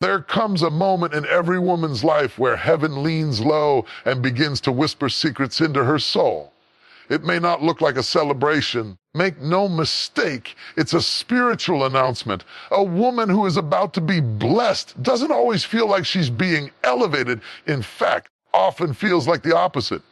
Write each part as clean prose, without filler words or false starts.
There comes a moment in every woman's life where heaven leans low and begins to whisper secrets into her soul. It may not look like a celebration. Make no mistake, it's a spiritual announcement. A woman who is about to be blessed doesn't always feel like she's being elevated. In fact, often feels like the opposite.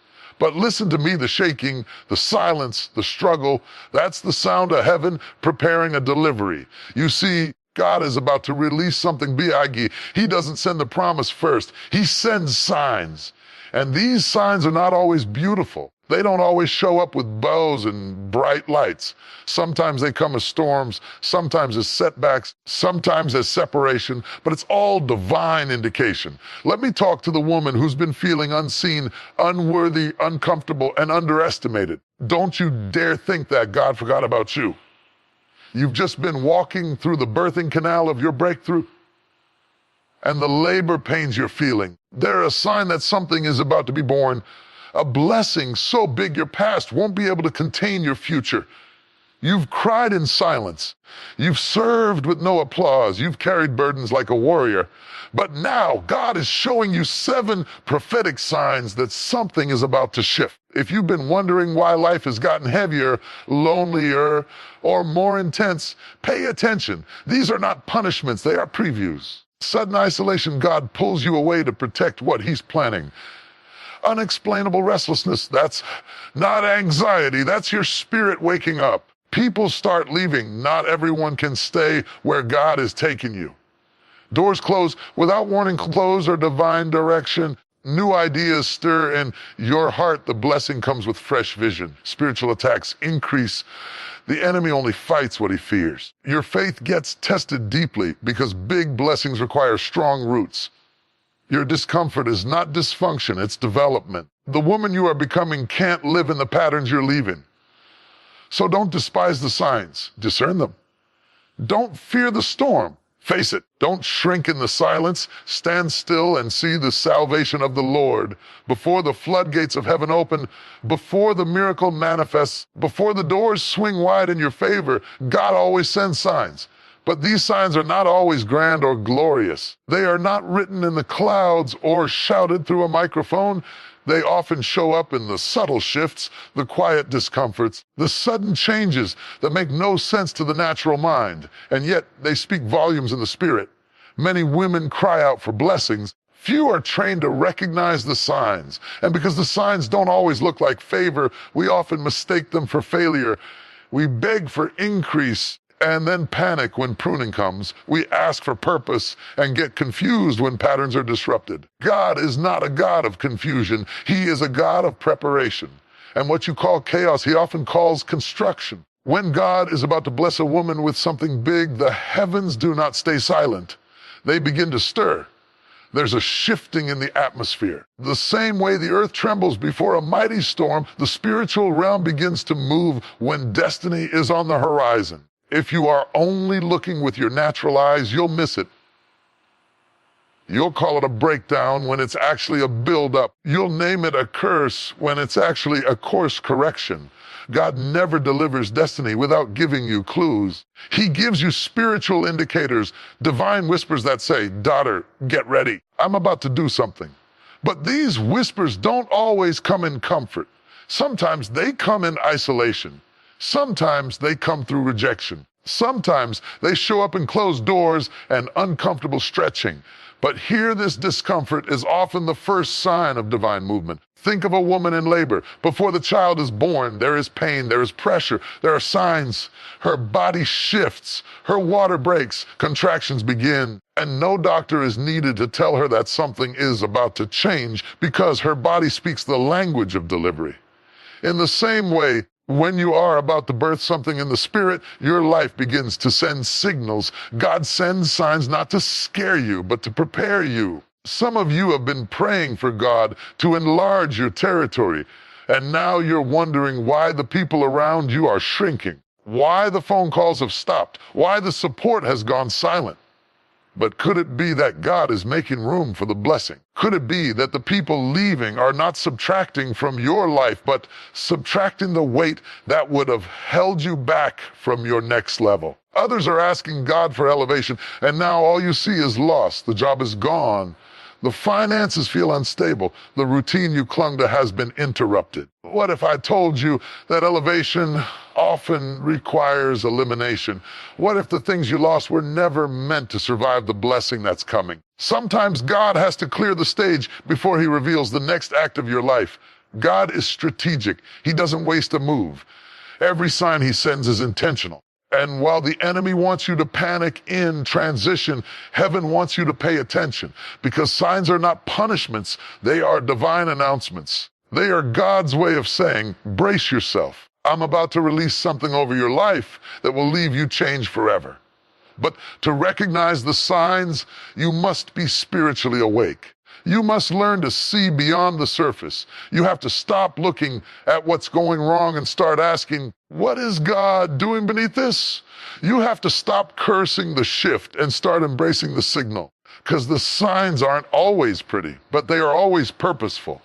But listen to me, the shaking, the silence, the struggle, that's the sound of heaven preparing a delivery. You see, God is about to release something big. He doesn't send the promise first. He sends signs. And these signs are not always beautiful. They don't always show up with bows and bright lights. Sometimes they come as storms, sometimes as setbacks, sometimes as separation, but it's all divine indication. Let me talk to the woman who's been feeling unseen, unworthy, uncomfortable, and underestimated. Don't you dare think that God forgot about you. You've just been walking through the birthing canal of your breakthrough, and the labor pains you're feeling, they're a sign that something is about to be born. A blessing so big your past won't be able to contain your future. You've cried in silence. You've served with no applause. You've carried burdens like a warrior. But now God is showing you 7 prophetic signs that something is about to shift. If you've been wondering why life has gotten heavier, lonelier, or more intense, pay attention. These are not punishments, they are previews. Sudden isolation, God pulls you away to protect what He's planning. Unexplainable restlessness, that's not anxiety, that's your spirit waking up. People start leaving. Not everyone can stay where God is taking you. Doors close without warning, close or divine direction. New ideas stir in your heart. The blessing comes with fresh vision. Spiritual attacks increase. The enemy only fights what he fears. Your faith gets tested deeply because big blessings require strong roots. Your discomfort is not dysfunction, it's development. The woman you are becoming can't live in the patterns you're leaving. So don't despise the signs, discern them. Don't fear the storm, face it. Don't shrink in the silence, stand still and see the salvation of the Lord. Before the floodgates of heaven open, before the miracle manifests, before the doors swing wide in your favor, God always sends signs. But these signs are not always grand or glorious. They are not written in the clouds or shouted through a microphone. They often show up in the subtle shifts, the quiet discomforts, the sudden changes that make no sense to the natural mind, and yet they speak volumes in the spirit. Many women cry out for blessings. Few are trained to recognize the signs. And because the signs don't always look like favor, we often mistake them for failure. We beg for increase and then panic when pruning comes. We ask for purpose and get confused when patterns are disrupted. God is not a God of confusion. He is a God of preparation. And what you call chaos, He often calls construction. When God is about to bless a woman with something big, the heavens do not stay silent. They begin to stir. There's a shifting in the atmosphere. The same way the earth trembles before a mighty storm, the spiritual realm begins to move when destiny is on the horizon. If you are only looking with your natural eyes, you'll miss it. You'll call it a breakdown when it's actually a buildup. You'll name it a curse when it's actually a course correction. God never delivers destiny without giving you clues. He gives you spiritual indicators, divine whispers that say, "Daughter, get ready. I'm about to do something." But these whispers don't always come in comfort. Sometimes they come in isolation. Sometimes they come through rejection. Sometimes they show up in closed doors and uncomfortable stretching. But here, this discomfort is often the first sign of divine movement. Think of a woman in labor. Before the child is born, there is pain, there is pressure, there are signs. Her body shifts, her water breaks, contractions begin, and no doctor is needed to tell her that something is about to change because her body speaks the language of delivery. In the same way, when you are about to birth something in the spirit, your life begins to send signals. God sends signs not to scare you, but to prepare you. Some of you have been praying for God to enlarge your territory, and now you're wondering why the people around you are shrinking, why the phone calls have stopped, why the support has gone silent. But could it be that God is making room for the blessing? Could it be that the people leaving are not subtracting from your life, but subtracting the weight that would have held you back from your next level? Others are asking God for elevation, and now all you see is loss. The job is gone. The finances feel unstable. The routine you clung to has been interrupted. What if I told you that elevation often requires elimination? What if the things you lost were never meant to survive the blessing that's coming? Sometimes God has to clear the stage before he reveals the next act of your life. God is strategic. He doesn't waste a move. Every sign he sends is intentional. And while the enemy wants you to panic in transition, heaven wants you to pay attention, because signs are not punishments, they are divine announcements. They are God's way of saying, brace yourself. I'm about to release something over your life that will leave you changed forever. But to recognize the signs, you must be spiritually awake. You must learn to see beyond the surface. You have to stop looking at what's going wrong and start asking, what is God doing beneath this? You have to stop cursing the shift and start embracing the signal, because the signs aren't always pretty, but they are always purposeful.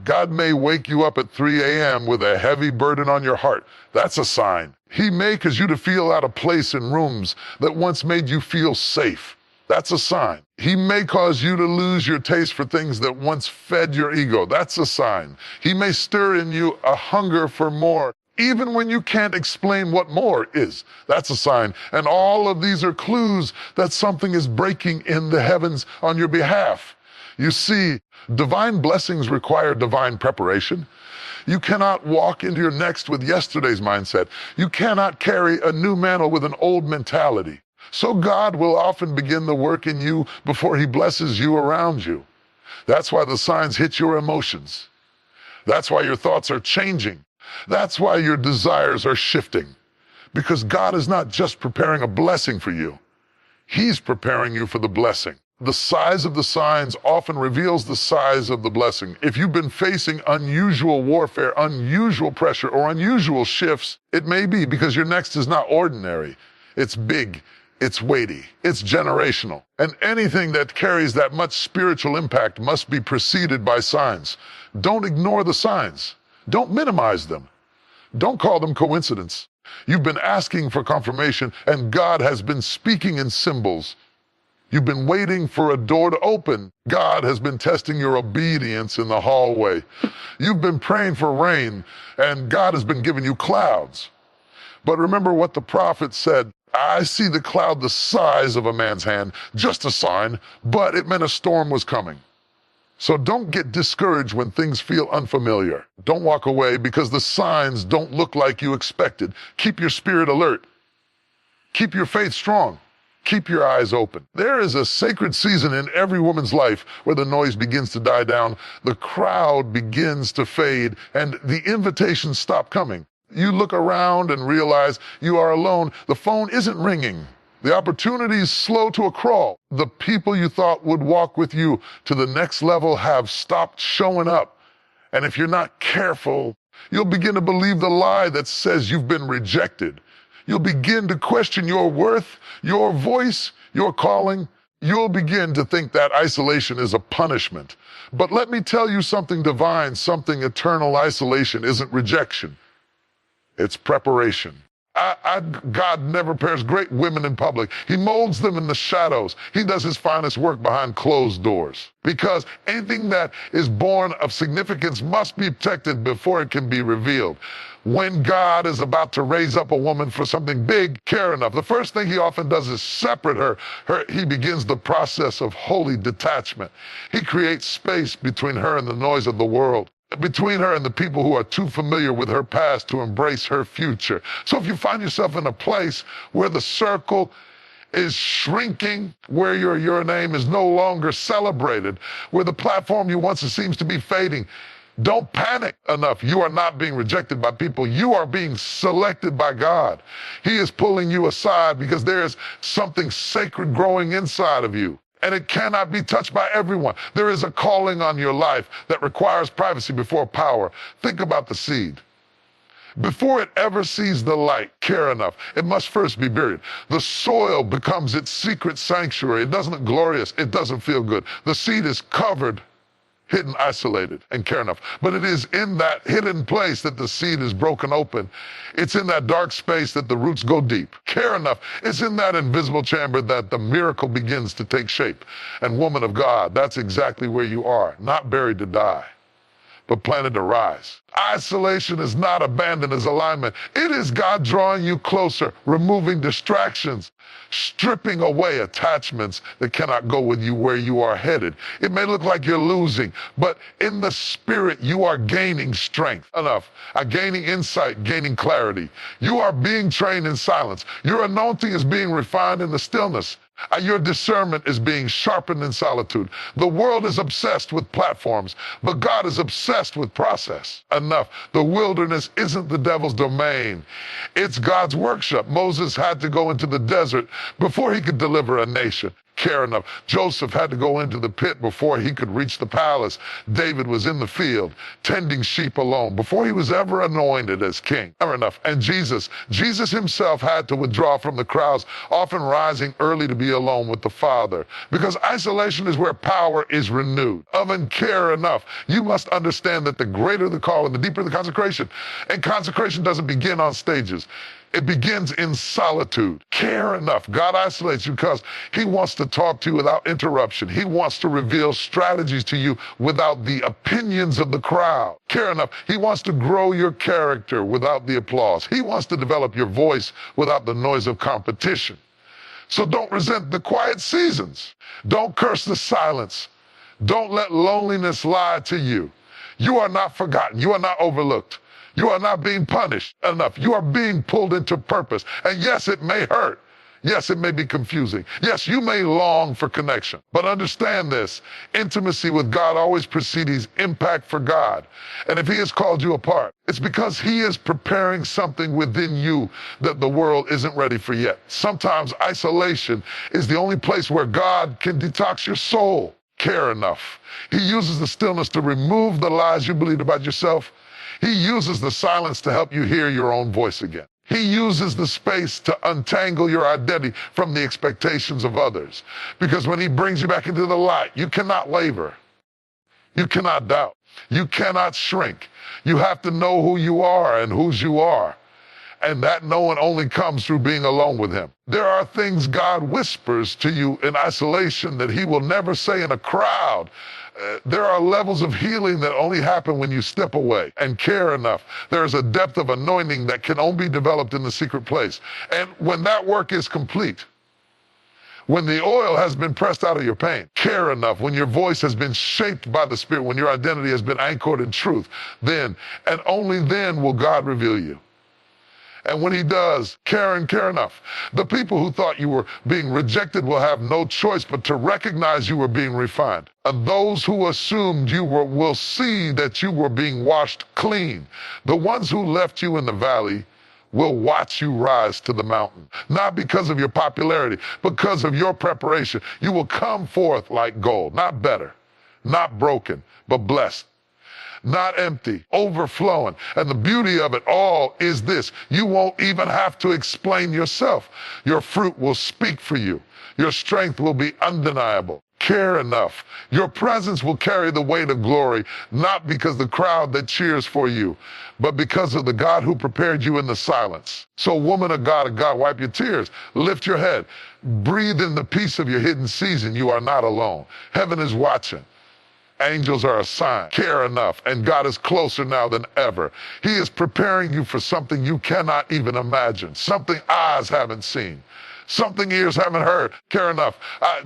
God may wake you up at 3 a.m. with a heavy burden on your heart. That's a sign. He may cause you to feel out of place in rooms that once made you feel safe. That's a sign. He may cause you to lose your taste for things that once fed your ego. That's a sign. He may stir in you a hunger for more, even when you can't explain what more is. That's a sign. And all of these are clues that something is breaking in the heavens on your behalf. You see, divine blessings require divine preparation. You cannot walk into your next with yesterday's mindset. You cannot carry a new mantle with an old mentality. So God will often begin the work in you before he blesses you around you. That's why the signs hit your emotions. That's why your thoughts are changing. That's why your desires are shifting. Because God is not just preparing a blessing for you. He's preparing you for the blessing. The size of the signs often reveals the size of the blessing. If you've been facing unusual warfare, unusual pressure, or unusual shifts, it may be because your next is not ordinary. It's big. It's weighty, it's generational. And anything that carries that much spiritual impact must be preceded by signs. Don't ignore the signs. Don't minimize them. Don't call them coincidence. You've been asking for confirmation, and God has been speaking in symbols. You've been waiting for a door to open. God has been testing your obedience in the hallway. You've been praying for rain, and God has been giving you clouds. But remember what the prophet said, I see the cloud the size of a man's hand, just a sign, but it meant a storm was coming. So don't get discouraged when things feel unfamiliar. Don't walk away because the signs don't look like you expected. Keep your spirit alert. Keep your faith strong. Keep your eyes open. There is a sacred season in every woman's life where the noise begins to die down, the crowd begins to fade, and the invitations stop coming. You look around and realize you are alone. The phone isn't ringing. The opportunity is slow to a crawl. The people you thought would walk with you to the next level have stopped showing up. And if you're not careful, you'll begin to believe the lie that says you've been rejected. You'll begin to question your worth, your voice, your calling. You'll begin to think that isolation is a punishment. But let me tell you something divine, something eternal. Isolation isn't rejection. It's preparation. God never pairs great women in public. He molds them in the shadows. He does his finest work behind closed doors. Because anything that is born of significance must be protected before it can be revealed. When God is about to raise up a woman for something big, care enough, the first thing he often does is separate her. He begins the process of holy detachment. He creates space between her and the noise of the world, between her and the people who are too familiar with her past to embrace her future. So if you find yourself in a place where the circle is shrinking, where your name is no longer celebrated, where the platform you once seems to be fading, don't panic enough. You are not being rejected by people. You are being selected by God. He is pulling you aside because there is something sacred growing inside of you. And it cannot be touched by everyone. There is a calling on your life that requires privacy before power. Think about the seed. Before it ever sees the light, care enough, it must first be buried. The soil becomes its secret sanctuary. It doesn't look glorious. It doesn't feel good. The seed is covered, hidden, isolated, and care enough. But it is in that hidden place that the seed is broken open. It's in that dark space that the roots go deep. Care enough. It's in that invisible chamber that the miracle begins to take shape. And woman of God, that's exactly where you are, not buried to die, but planted to rise. Isolation is not abandoned as alignment. It is God drawing you closer, removing distractions, stripping away attachments that cannot go with you where you are headed. It may look like you're losing, but in the spirit, you are gaining strength. Enough. Gaining insight, gaining clarity. You are being trained in silence. Your anointing is being refined in the stillness. Your discernment is being sharpened in solitude. The world is obsessed with platforms, but God is obsessed with process. Enough. The wilderness isn't the devil's domain. It's God's workshop. Moses had to go into the desert before he could deliver a nation. Care enough. Joseph had to go into the pit before he could reach the palace. David was in the field, tending sheep alone, before he was ever anointed as king. Care enough. And Jesus himself had to withdraw from the crowds, often rising early to be alone with the Father, because isolation is where power is renewed. And care enough. You must understand that the greater the call and the deeper the consecration. And consecration doesn't begin on stages. It begins in solitude. Care enough. God isolates you because he wants to talk to you without interruption. He wants to reveal strategies to you without the opinions of the crowd. Care enough. He wants to grow your character without the applause. He wants to develop your voice without the noise of competition. So don't resent the quiet seasons. Don't curse the silence. Don't let loneliness lie to you. You are not forgotten. You are not overlooked. You are not being punished enough. You are being pulled into purpose. And yes, it may hurt. Yes, it may be confusing. Yes, you may long for connection. But understand this, intimacy with God always precedes impact for God. And if he has called you apart, it's because he is preparing something within you that the world isn't ready for yet. Sometimes isolation is the only place where God can detox your soul. Care enough. He uses the stillness to remove the lies you believed about yourself. He uses the silence to help you hear your own voice again. He uses the space to untangle your identity from the expectations of others. Because when he brings you back into the light, you cannot waver. You cannot doubt. You cannot shrink. You have to know who you are and whose you are. And that knowing only comes through being alone with him. There are things God whispers to you in isolation that he will never say in a crowd. There are levels of healing that only happen when you step away and care enough. There is a depth of anointing that can only be developed in the secret place. And when that work is complete, when the oil has been pressed out of your pain, care enough, when your voice has been shaped by the Spirit, when your identity has been anchored in truth, then and only then will God reveal you. And when he does, care enough. The people who thought you were being rejected will have no choice but to recognize you were being refined. And those who assumed you were will see that you were being washed clean. The ones who left you in the valley will watch you rise to the mountain. Not because of your popularity, because of your preparation. You will come forth like gold, not better, not broken, but blessed. Not empty, overflowing. And the beauty of it all is this: you won't even have to explain yourself. Your fruit will speak for you. Your strength will be undeniable. Care enough. Your presence will carry the weight of glory, not because the crowd that cheers for you, but because of the God who prepared you in the silence. So woman of God, wipe your tears. Lift your head. Breathe in the peace of your hidden season. You are not alone. Heaven is watching. Angels are assigned. Care enough. And God is closer now than ever. He is preparing you for something you cannot even imagine, something eyes haven't seen, something ears haven't heard. Care enough.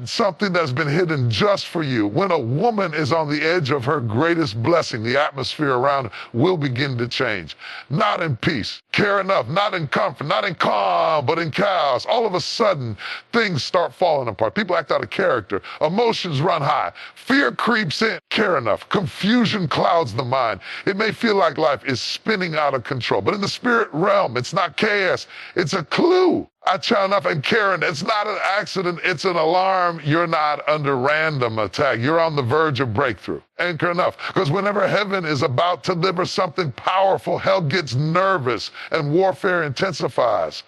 Something that's been hidden just for you. When a woman is on the edge of her greatest blessing, the atmosphere around her will begin to change. Not in peace. Care enough. Not in comfort. Not in calm, but in chaos. All of a sudden, things start falling apart. People act out of character. Emotions run high. Fear creeps in. Care enough. Confusion clouds the mind. It may feel like life is spinning out of control, but in the spirit realm, it's not chaos. It's a clue. I challenge enough. And Karen, it's not an accident, it's an alarm. You're not under random attack. You're on the verge of breakthrough. Anchor enough. Because whenever heaven is about to deliver something powerful, hell gets nervous and warfare intensifies.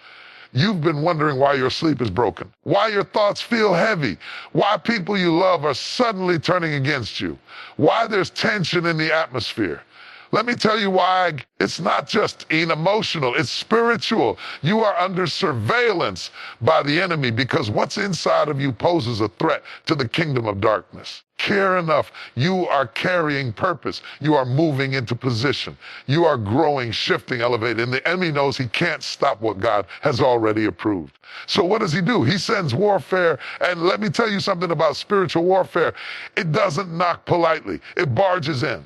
You've been wondering why your sleep is broken, why your thoughts feel heavy, why people you love are suddenly turning against you, why there's tension in the atmosphere. Let me tell you why. It's not just emotional, it's spiritual. You are under surveillance by the enemy because what's inside of you poses a threat to the kingdom of darkness. Care enough. You are carrying purpose. You are moving into position. You are growing, shifting, elevating. And the enemy knows he can't stop what God has already approved. So what does he do? He sends warfare. And let me tell you something about spiritual warfare. It doesn't knock politely. It barges in.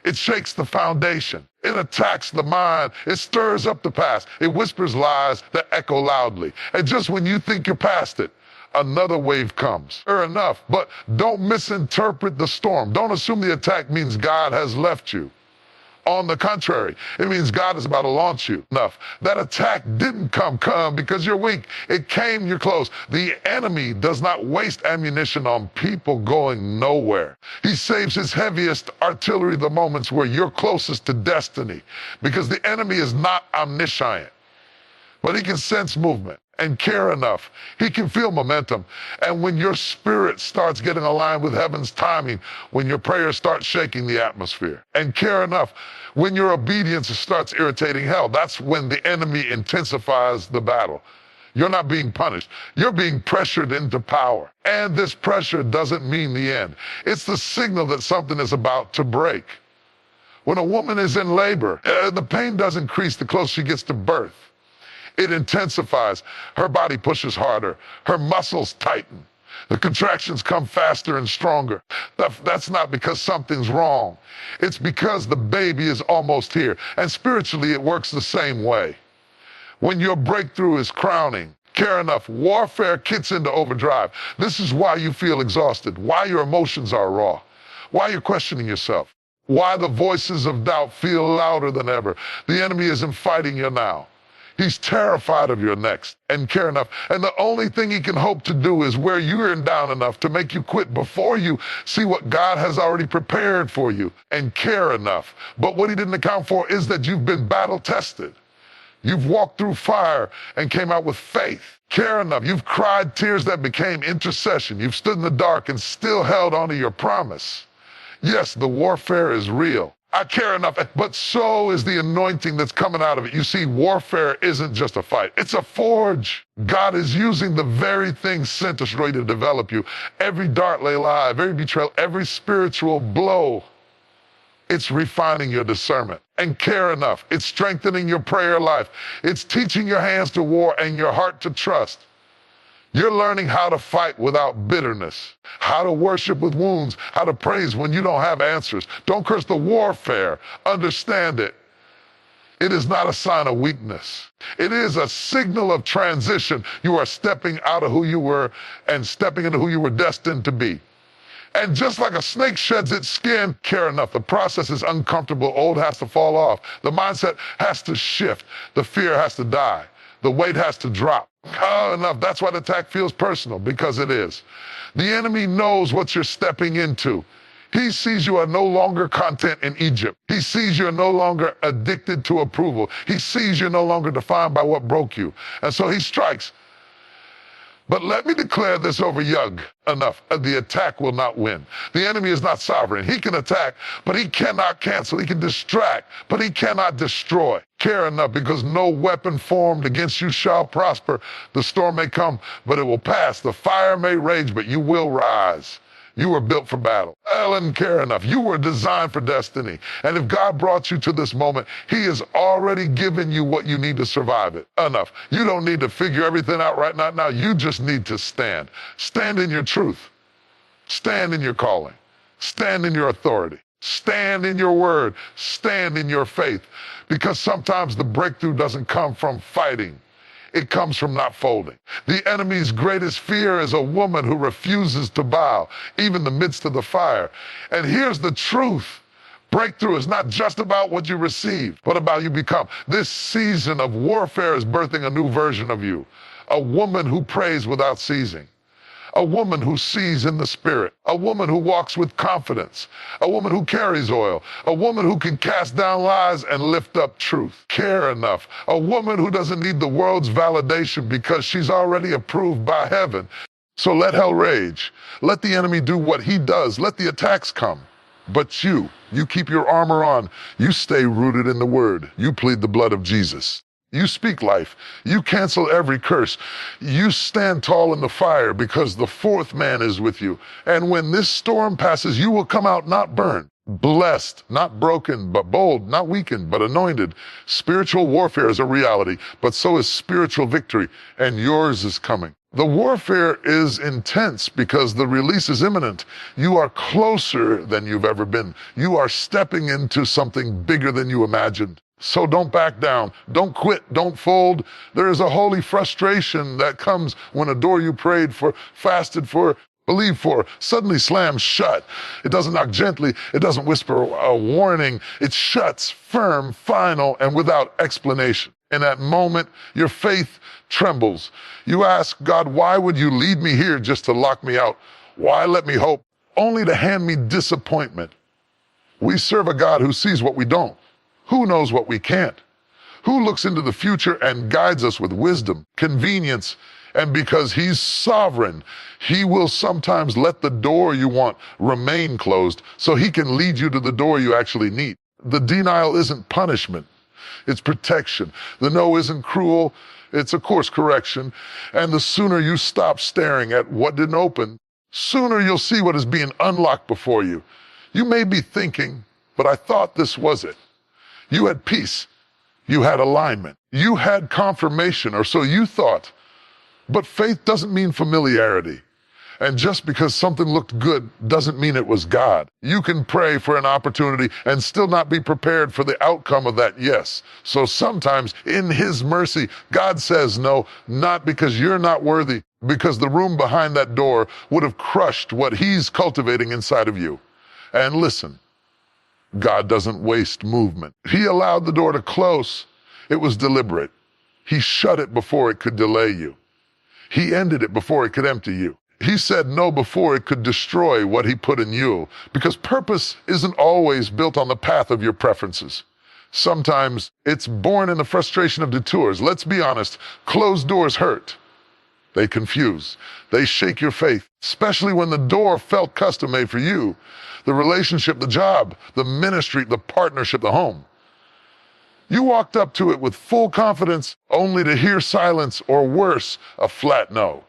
It shakes the foundation. It attacks the mind. It stirs up the past. It whispers lies that echo loudly. And just when you think you're past it, another wave comes. Fair enough, but don't misinterpret the storm. Don't assume the attack means God has left you. On the contrary, it means God is about to launch you. Enough. That attack didn't come because you're weak. It came, you're close. The enemy does not waste ammunition on people going nowhere. He saves his heaviest artillery the moments where you're closest to destiny, because the enemy is not omniscient, but he can sense movement and care enough. He can feel momentum. And when your spirit starts getting aligned with heaven's timing, when your prayers start shaking the atmosphere, and care enough, when your obedience starts irritating hell, that's when the enemy intensifies the battle. You're not being punished. You're being pressured into power. And this pressure doesn't mean the end. It's the signal that something is about to break. When a woman is in labor, the pain doesn't increase the closer she gets to birth. It intensifies. Her body pushes harder. Her muscles tighten. The contractions come faster and stronger. That's not because something's wrong. It's because the baby is almost here. And spiritually, it works the same way. When your breakthrough is crowning, care enough, warfare kicks into overdrive. This is why you feel exhausted, why your emotions are raw, why you're questioning yourself, why the voices of doubt feel louder than ever. The enemy isn't fighting you now. He's terrified of your next, and care enough. And the only thing he can hope to do is wear you down enough to make you quit before you see what God has already prepared for you, and care enough. But what he didn't account for is that you've been battle tested. You've walked through fire and came out with faith. Care enough. You've cried tears that became intercession. You've stood in the dark and still held onto your promise. Yes, the warfare is real. I care enough, but so is the anointing that's coming out of it. You see, warfare isn't just a fight. It's a forge. God is using the very thing sent us ready to develop you. Every dart lay live, every betrayal, every spiritual blow. It's refining your discernment. And care enough. It's strengthening your prayer life. It's teaching your hands to war and your heart to trust. You're learning how to fight without bitterness, how to worship with wounds, how to praise when you don't have answers. Don't curse the warfare. Understand it. It is not a sign of weakness. It is a signal of transition. You are stepping out of who you were and stepping into who you were destined to be. And just like a snake sheds its skin, care enough. The process is uncomfortable. Old has to fall off. The mindset has to shift. The fear has to die. The weight has to drop. Enough. That's why the attack feels personal, because it is. The enemy knows what you're stepping into. He sees you are no longer content in Egypt. He sees you're no longer addicted to approval. He sees you're no longer defined by what broke you. And so he strikes. But let me declare this over you. Enough. The attack will not win. The enemy is not sovereign. He can attack, but he cannot cancel. He can distract, but he cannot destroy. Care enough, because no weapon formed against you shall prosper. The storm may come, but it will pass. The fire may rage, but you will rise. You were built for battle. Ellen, care enough. You were designed for destiny. And if God brought you to this moment, he has already given you what you need to survive it. Enough. You don't need to figure everything out right now. You just need to stand. Stand in your truth. Stand in your calling. Stand in your authority. Stand in your word. Stand in your faith. Because sometimes the breakthrough doesn't come from fighting. It comes from not folding. The enemy's greatest fear is a woman who refuses to bow, even in the midst of the fire. And here's the truth. Breakthrough is not just about what you receive, but about you become. This season of warfare is birthing a new version of you. A woman who prays without ceasing. A woman who sees in the spirit. A woman who walks with confidence. A woman who carries oil. A woman who can cast down lies and lift up truth. Care enough. A woman who doesn't need the world's validation because she's already approved by heaven. So let hell rage. Let the enemy do what he does. Let the attacks come. But you keep your armor on. You stay rooted in the word. You plead the blood of Jesus. You speak life. You cancel every curse. You stand tall in the fire because the fourth man is with you. And when this storm passes, you will come out not burned, blessed, not broken, but bold, not weakened, but anointed. Spiritual warfare is a reality, but so is spiritual victory, and yours is coming. The warfare is intense because the release is imminent. You are closer than you've ever been. You are stepping into something bigger than you imagined. So don't back down. Don't quit. Don't fold. There is a holy frustration that comes when a door you prayed for, fasted for, believed for, suddenly slams shut. It doesn't knock gently. It doesn't whisper a warning. It shuts firm, final, and without explanation. In that moment, your faith trembles. You ask God, why would you lead me here just to lock me out? Why let me hope, only to hand me disappointment? We serve a God who sees what we don't, who knows what we can't, who looks into the future and guides us with wisdom, convenience, and because he's sovereign, he will sometimes let the door you want remain closed so he can lead you to the door you actually need. The denial isn't punishment. It's protection. The no isn't cruel. It's a course correction. And the sooner you stop staring at what didn't open, sooner you'll see what is being unlocked before you. You may be thinking, but I thought this was it. You had peace. You had alignment. You had confirmation, or so you thought. But faith doesn't mean familiarity. And just because something looked good doesn't mean it was God. You can pray for an opportunity and still not be prepared for the outcome of that yes. So sometimes in his mercy, God says no, not because you're not worthy, because the room behind that door would have crushed what he's cultivating inside of you. And listen, God doesn't waste movement. He allowed the door to close. It was deliberate. He shut it before it could delay you. He ended it before it could empty you. He said no before it could destroy what he put in you, because purpose isn't always built on the path of your preferences. Sometimes it's born in the frustration of detours. Let's be honest, closed doors hurt. They confuse. They shake your faith, especially when the door felt custom made for you. The relationship, the job, the ministry, the partnership, the home. You walked up to it with full confidence only to hear silence or worse, a flat no.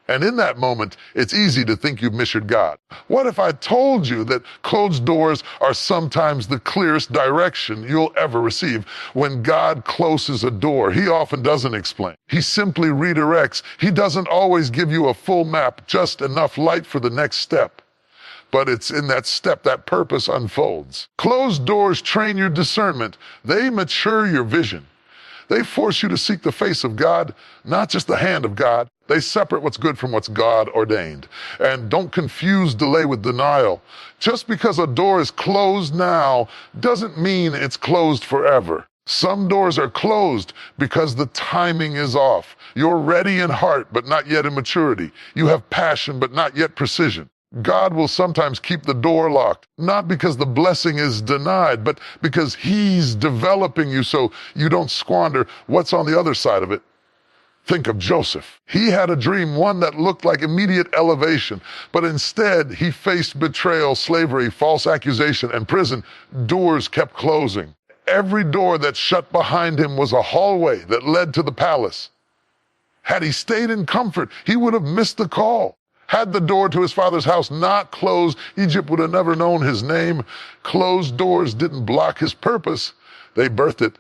And in that moment, it's easy to think you've measured God. What if I told you that closed doors are sometimes the clearest direction you'll ever receive? When God closes a door, he often doesn't explain. He simply redirects. He doesn't always give you a full map, just enough light for the next step. But it's in that step that purpose unfolds. Closed doors train your discernment. They mature your vision. They force you to seek the face of God, not just the hand of God. They separate what's good from what's God ordained. And don't confuse delay with denial. Just because a door is closed now doesn't mean it's closed forever. Some doors are closed because the timing is off. You're ready in heart, but not yet in maturity. You have passion, but not yet precision. God will sometimes keep the door locked, not because the blessing is denied, but because he's developing you so you don't squander what's on the other side of it. Think of Joseph. He had a dream, one that looked like immediate elevation, but instead he faced betrayal, slavery, false accusation, and prison. Doors kept closing. Every door that shut behind him was a hallway that led to the palace. Had he stayed in comfort, he would have missed the call. Had the door to his father's house not closed, Egypt would have never known his name. Closed doors didn't block his purpose. They birthed it.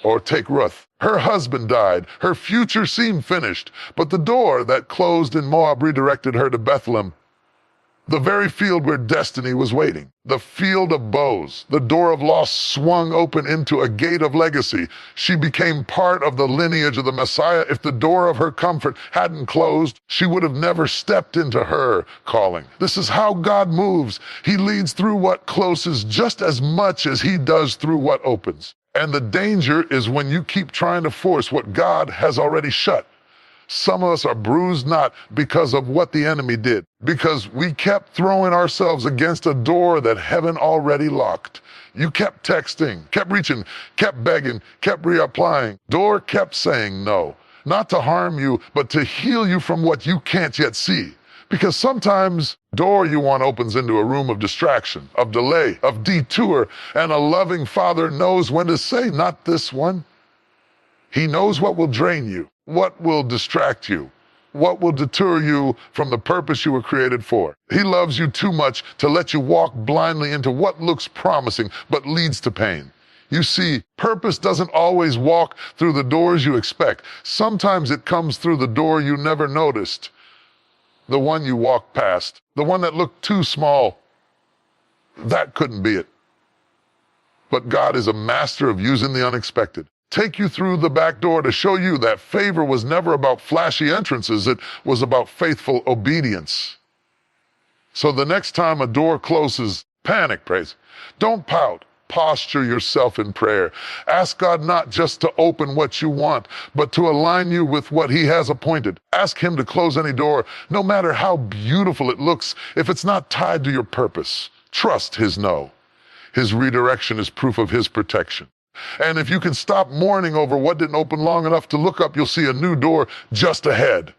Or take Ruth. Her husband died. Her future seemed finished. But the door that closed in Moab redirected her to Bethlehem. The very field where destiny was waiting. The field of bows. The door of loss swung open into a gate of legacy. She became part of the lineage of the Messiah. If the door of her comfort hadn't closed, she would have never stepped into her calling. This is how God moves. He leads through what closes just as much as he does through what opens. And the danger is when you keep trying to force what God has already shut. Some of us are bruised not because of what the enemy did, because we kept throwing ourselves against a door that heaven already locked. You kept texting, kept reaching, kept begging, kept reapplying. Door kept saying no, not to harm you, but to heal you from what you can't yet see. Because sometimes door you want opens into a room of distraction, of delay, of detour, and a loving Father knows when to say, not this one. He knows what will drain you, what will distract you, what will deter you from the purpose you were created for. He loves you too much to let you walk blindly into what looks promising but leads to pain. You see, purpose doesn't always walk through the doors you expect. Sometimes it comes through the door you never noticed, the one you walked past, the one that looked too small. That couldn't be it. But God is a master of using the unexpected. Take you through the back door to show you that favor was never about flashy entrances. It was about faithful obedience. So the next time a door closes, panic, praise. Don't pout. Posture yourself in prayer. Ask God not just to open what you want, but to align you with what he has appointed. Ask him to close any door, no matter how beautiful it looks, if it's not tied to your purpose. Trust his no. His redirection is proof of his protection. And if you can stop mourning over what didn't open long enough to look up, you'll see a new door just ahead.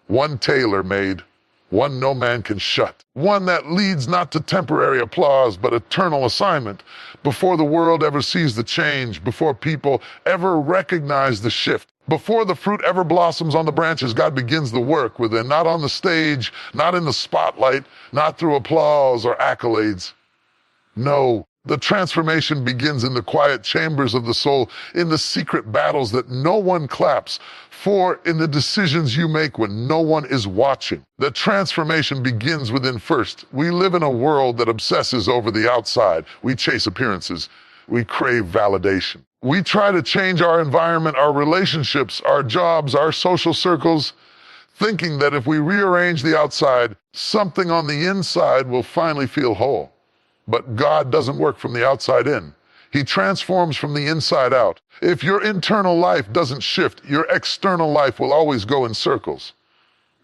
One tailor-made, one no man can shut. One that leads not to temporary applause, but eternal assignment. Before the world ever sees the change, before people ever recognize the shift, before the fruit ever blossoms on the branches, God begins the work within, not on the stage, not in the spotlight, not through applause or accolades. No. The transformation begins in the quiet chambers of the soul, in the secret battles that no one claps for, in the decisions you make when no one is watching. The transformation begins within first. We live in a world that obsesses over the outside. We chase appearances. We crave validation. We try to change our environment, our relationships, our jobs, our social circles, thinking that if we rearrange the outside, something on the inside will finally feel whole. But God doesn't work from the outside in. He transforms from the inside out. If your internal life doesn't shift, your external life will always go in circles.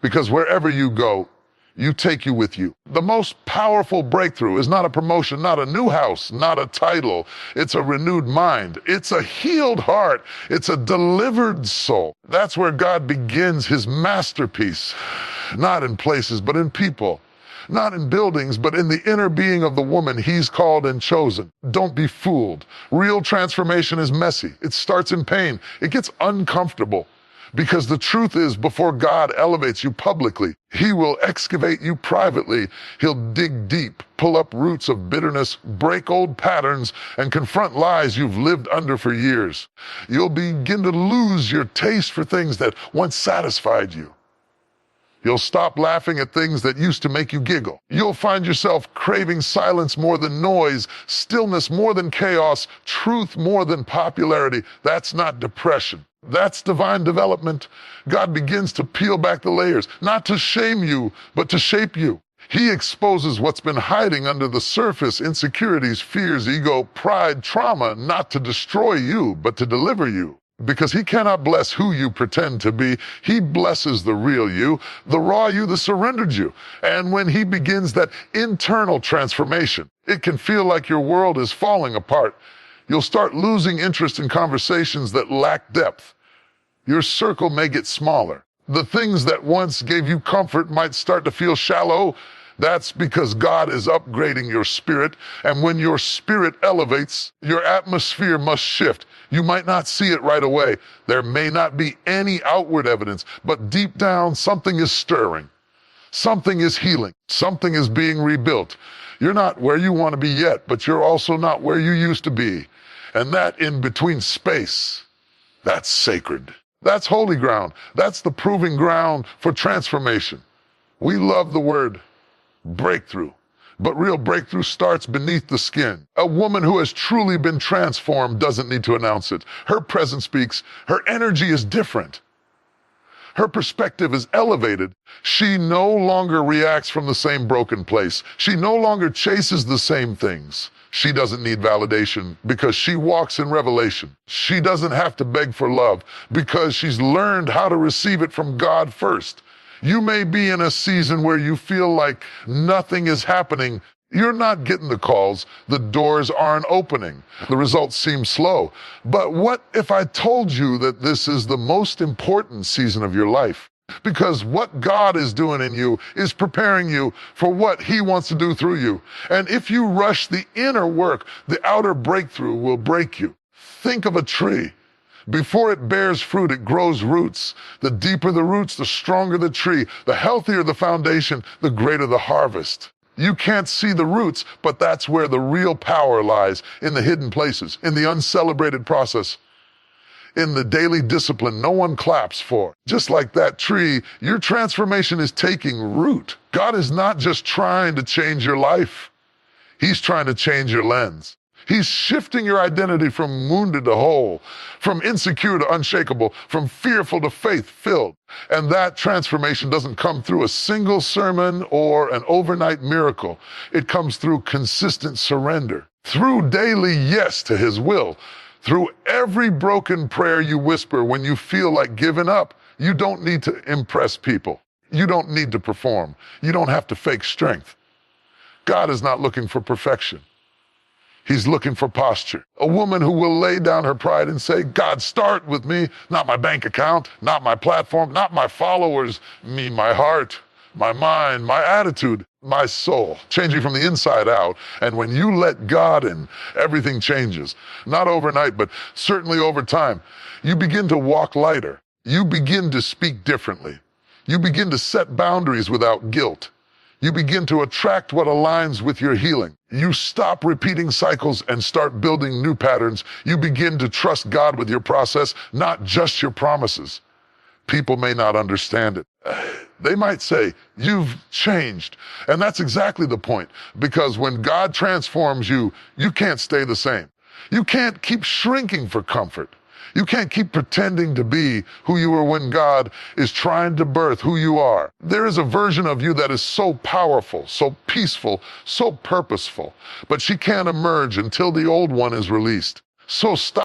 Because wherever you go, you take you with you. The most powerful breakthrough is not a promotion, not a new house, not a title. It's a renewed mind. It's a healed heart. It's a delivered soul. That's where God begins his masterpiece. Not in places, but in people. Not in buildings, but in the inner being of the woman he's called and chosen. Don't be fooled. Real transformation is messy. It starts in pain. It gets uncomfortable. Because the truth is, before God elevates you publicly, he will excavate you privately. He'll dig deep, pull up roots of bitterness, break old patterns, and confront lies you've lived under for years. You'll begin to lose your taste for things that once satisfied you. You'll stop laughing at things that used to make you giggle. You'll find yourself craving silence more than noise, stillness more than chaos, truth more than popularity. That's not depression. That's divine development. God begins to peel back the layers, not to shame you, but to shape you. He exposes what's been hiding under the surface, insecurities, fears, ego, pride, trauma, not to destroy you, but to deliver you. Because he cannot bless who you pretend to be. He blesses the real you, the raw you, the surrendered you. And when he begins that internal transformation, it can feel like your world is falling apart. You'll start losing interest in conversations that lack depth. Your circle may get smaller. The things that once gave you comfort might start to feel shallow. That's because God is upgrading your spirit, and when your spirit elevates, your atmosphere must shift. You might not see it right away. There may not be any outward evidence, but deep down, something is stirring. Something is healing. Something is being rebuilt. You're not where you want to be yet, but you're also not where you used to be. And that in-between space, that's sacred. That's holy ground. That's the proving ground for transformation. We love the word breakthrough. But real breakthrough starts beneath the skin. A woman who has truly been transformed doesn't need to announce it. Her presence speaks. Her energy is different. Her perspective is elevated. She no longer reacts from the same broken place. She no longer chases the same things. She doesn't need validation because she walks in revelation. She doesn't have to beg for love because she's learned how to receive it from God first. You may be in a season where you feel like nothing is happening. You're not getting the calls. The doors aren't opening. The results seem slow. But what if I told you that this is the most important season of your life? Because what God is doing in you is preparing you for what He wants to do through you. And if you rush the inner work, the outer breakthrough will break you. Think of a tree. Before it bears fruit, it grows roots. The deeper the roots, the stronger the tree. The healthier the foundation, the greater the harvest. You can't see the roots, but that's where the real power lies, in the hidden places, in the uncelebrated process, in the daily discipline no one claps for. Just like that tree, your transformation is taking root. God is not just trying to change your life. He's trying to change your lens. He's shifting your identity from wounded to whole, from insecure to unshakable, from fearful to faith-filled. And that transformation doesn't come through a single sermon or an overnight miracle. It comes through consistent surrender, through daily yes to His will, through every broken prayer you whisper when you feel like giving up. You don't need to impress people. You don't need to perform. You don't have to fake strength. God is not looking for perfection. He's looking for posture. A woman who will lay down her pride and say, God, start with me, not my bank account, not my platform, not my followers, me, my heart, my mind, my attitude, my soul, changing from the inside out. And when you let God in, everything changes. Not overnight, but certainly over time. You begin to walk lighter. You begin to speak differently. You begin to set boundaries without guilt. You begin to attract what aligns with your healing. You stop repeating cycles and start building new patterns. You begin to trust God with your process, not just your promises. People may not understand it. They might say, you've changed. And that's exactly the point. Because when God transforms you, you can't stay the same. You can't keep shrinking for comfort. You can't keep pretending to be who you were when God is trying to birth who you are. There is a version of you that is so powerful, so peaceful, so purposeful, but she can't emerge until the old one is released. So stop